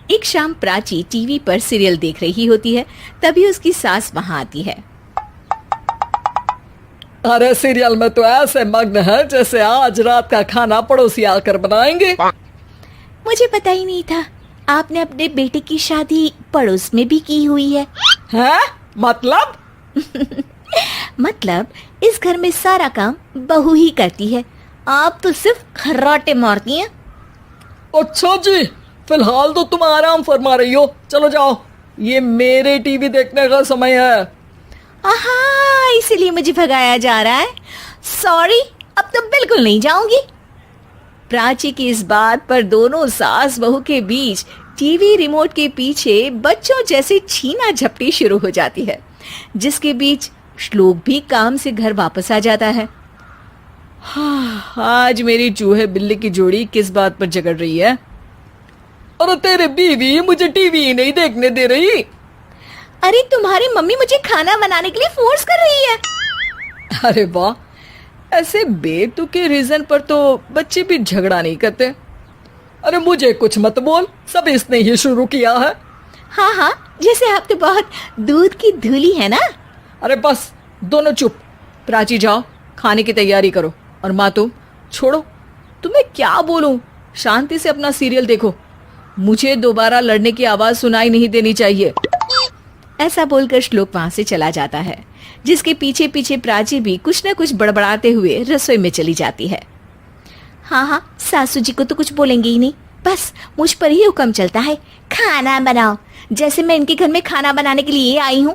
एक शाम प्राची टीवी पर सीरियल देख रही होती है। तभी उसकी सास वहां आती है। अरे सीरियल में तो ऐसे मग्न है जैसे आज रात का खाना पड़ोसी आकर बनाएंगे। मुझे पता ही नहीं था आपने अपने बेटे की शादी पड़ोस में भी की हुई है। हैं? मतलब? मतलब इस घर में सारा काम बहू ही करती है, आप तो सिर्फ खर्राटे मारती हैं। अच्छा जी, फिलहाल तो तुम आराम फरमा रही हो, चलो जाओ, ये मेरे टीवी देखने का समय है। आहा, इसीलिए मुझे भगाया जा रहा है। सॉरी, अब तो बिल्कुल नहीं जाऊंगी। प्राची की इस बात पर दोनों सास बहू के बीच टीवी रिमोट के पीछे बच्चों जैसे छीना झपटी शुरू हो जाती है, जिसके बीच श्लोक भी काम से घर वापस आ जाता है। आज मेरी चूहे बिल्ली की जोड़ी किस बात पर झगड़ रही है? अरे तेरे बीवी मुझे टीवी ही नहीं देखने दे रही। अरे तुम्हारी मम्मी मुझे खाना बनाने के लिए फोर्स कर रही है। अरे वाह, ऐसे बेतुके रीजन पर तो बच्चे भी झगड़ा नहीं करते। अरे मुझे कुछ मत बोल, सब इसने ही शुरू किया है। हाँ हाँ, जैसे आप तो बहुत दूध की धूली है ना। अरे बस, दोनों चुप। प्राची जाओ, खाने की तैयारी करो। और माँ तुम छोड़ो, तुम्हें क्या बोलूं, शांति से अपना सीरियल देखो, मुझे दोबारा लड़ने की आवाज सुनाई नहीं देनी चाहिए। ऐसा बोलकर श्लोक वहां से चला जाता है, जिसके पीछे पीछे प्राची भी कुछ न कुछ बड़बड़ाते हुए रसोई में चली जाती है। हाँ हाँ, सासू जी को तो कुछ बोलेंगे ही नहीं, बस मुझ पर ही हुक्म चलता है, खाना बनाओ, जैसे मैं इनके घर में खाना बनाने के लिए आई हूँ।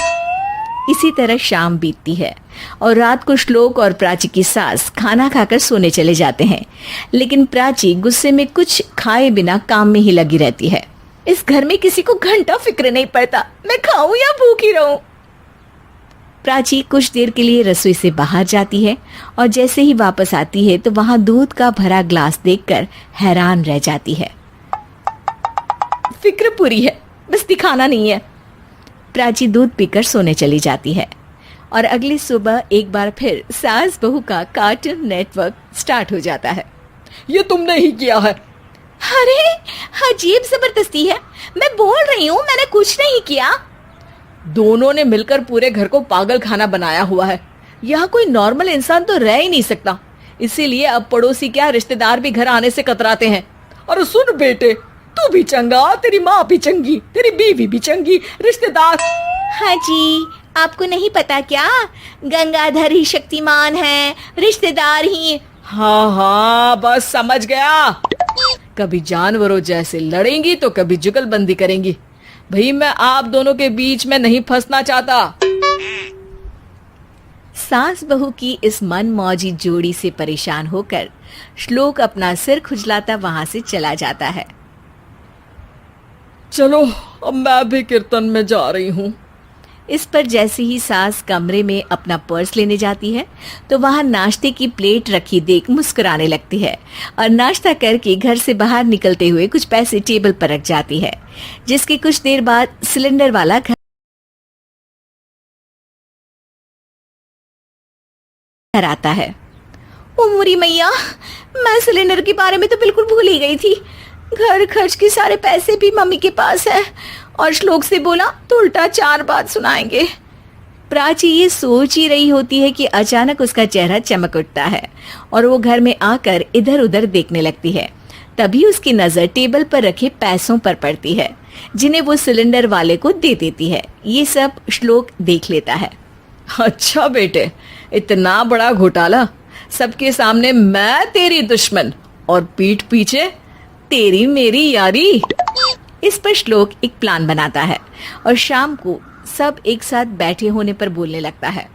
इसी तरह शाम बीतती है और रात को श्लोक और प्राची की सास खाना खाकर सोने चले जाते हैं, लेकिन प्राची गुस्से में कुछ खाए बिना काम में ही लगी रहती है। इस घर में किसी को घंटा फिक्र नहीं पड़ता, मैं खाऊं या भूखी रहूं। प्राची कुछ देर के लिए रसोई से बाहर जाती है और जैसे ही वापस आती है तो वहां दूध का भरा ग्लास देखकर हैरान रह जाती है। फिक्र पूरी है, बस दिखाना नहीं है। प्राची दूध पीकर सोने चली जाती है और अगली सुबह एक बार फिर सास बहू का कार्टून नेटवर्क स्टार्ट हो जाता है। ये तुमने ही किया है। अरे अजीब जबरदस्ती है, मैं बोल रही हूँ मैंने कुछ नहीं किया। दोनों ने मिलकर पूरे घर को पागल खाना बनाया हुआ है। यहाँ कोई नॉर्मल इंसान तो रह ही नहीं सकता, इसीलिए अब पड़ोसी क्या रिश्तेदार भी घर आने से कतराते हैं। और सुन बेटे, तू भी चंगा, तेरी माँ भी चंगी, तेरी बीवी भी चंगी, रिश्तेदार। हाँ जी, आपको नहीं पता क्या, गंगाधर ही शक्तिमान है, रिश्तेदार ही। हाँ हाँ, बस समझ गया। कभी जानवरों जैसे लड़ेंगी तो कभी जुगलबंदी करेंगी। भाई मैं आप दोनों के बीच में नहीं फंसना चाहता। सास बहू की इस मन मौजी जोड़ी से परेशान होकर श्लोक अपना सिर खुजलाता वहां से चला जाता है। चलो अब मैं भी कीर्तन में जा रही हूँ। इस पर जैसे ही सास कमरे में अपना पर्स लेने जाती है तो वहां नाश्ते की प्लेट रखी देख मुस्कुराने लगती है और नाश्ता करके घर से बाहर निकलते हुए कुछ पैसे टेबल पर रख जाती है, जिसके कुछ देर बाद सिलेंडर वाला घर आता है। ओ मोरी मैया, मैं सिलेंडर के बारे में तो बिल्कुल भूल ही गई थी। घर खर्च के सारे पैसे भी मम्मी के पास है और श्लोक से बोला तो उल्टा 4 बात सुनाएंगे। प्राची ये सोच ही रही होती है कि अचानक उसका चेहरा चमक उठता है और वो घर में आकर इधर उधर देखने लगती है। तभी उसकी नजर टेबल पर रखे पैसों पर पड़ती है, जिन्हें वो सिलेंडर वाले को दे देती है। ये सब श्लोक देख लेता है। अच्छा बेटे, इतना बड़ा घोटाला, सबके सामने मैं तेरी दुश्मन और पीठ पीछे तेरी मेरी यारी। इस पर श्लोक एक प्लान बनाता है और शाम को सब एक साथ बैठे होने पर बोलने लगता है।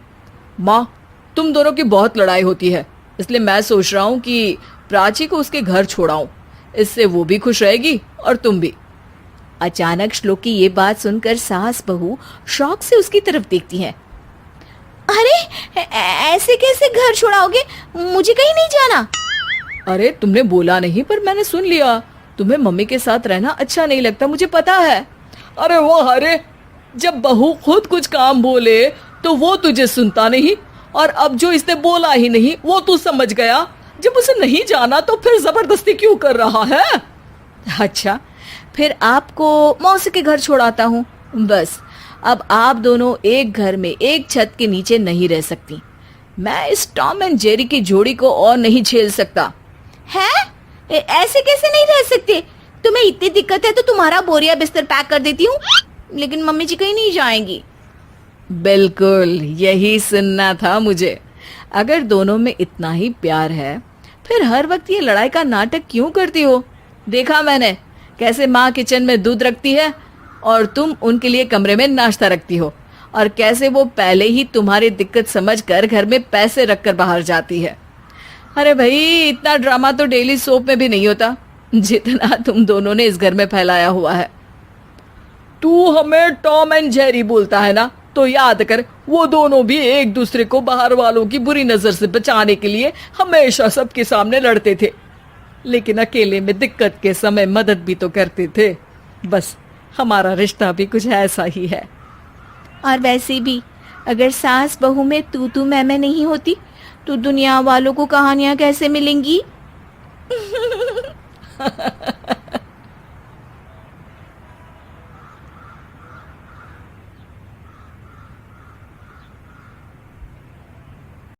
माँ, तुम दोनों की बहुत लड़ाई होती है, इसलिए मैं सोच रहा हूँ कि प्राची को उसके घर छोड़ाऊं, इससे वो भी खुश रहेगी और तुम भी। अचानक श्लोक की ये बात सुनकर सास बहू शौक से उसकी तरफ देखती हैं। अरे ऐसे कैसे घर छोड़ाओगे, मुझे कहीं नहीं जाना। अरे तुमने बोला नहीं पर मैंने सुन लिया, तुम्हें मम्मी के साथ रहना अच्छा नहीं लगता, मुझे पता है। अरे वो अरे, जब बहू खुद कुछ काम बोले तो वो तुझे सुनता नहीं, और अब जो इसने बोला ही नहीं वो तू समझ गया। जब उसे नहीं जाना तो फिर जबरदस्ती क्यों कर रहा है? अच्छा, फिर आपको मौसी के घर छोड़ाता हूँ। बस अब आप दोनों एक घर में एक छत के नीचे नहीं रह सकती। मैं इस टॉम एंड जेरी की जोड़ी को और नहीं झेल सकता। है? ऐसे कैसे नहीं रह सकते? तुम्हें इतनी दिक्कत है तो तुम्हारा बोरिया बिस्तर पैक कर देती हूँ, लेकिन मम्मी जी कहीं नहीं जाएंगी। बिल्कुल यही सुनना था मुझे। अगर दोनों में इतना ही प्यार है फिर हर वक्त ये लड़ाई का नाटक क्यों करती हो? देखा मैंने कैसे माँ किचन में दूध रखती है और तुम उनके लिए कमरे में नाश्ता रखती हो, और कैसे वो पहले ही तुम्हारी दिक्कत समझकर घर में पैसे रखकर बाहर जाती है। अरे भाई, इतना ड्रामा तो डेली सोप में भी नहीं होता जितना तुम दोनों ने इस घर में फैलाया हुआ है। तू हमें टॉम एंड जेरी बोलता है ना, तो याद कर वो दोनों भी एक दूसरे को बाहर वालों की बुरी नजर से बचाने के लिए हमेशा सबके सामने लड़ते थे, लेकिन अकेले में दिक्कत के समय मदद भी तो करते थे। बस हमारा रिश्ता भी कुछ ऐसा ही है। और वैसे भी अगर सास बहू में तू मैं नहीं होती तो दुनिया वालों को कहानियां कैसे मिलेंगी?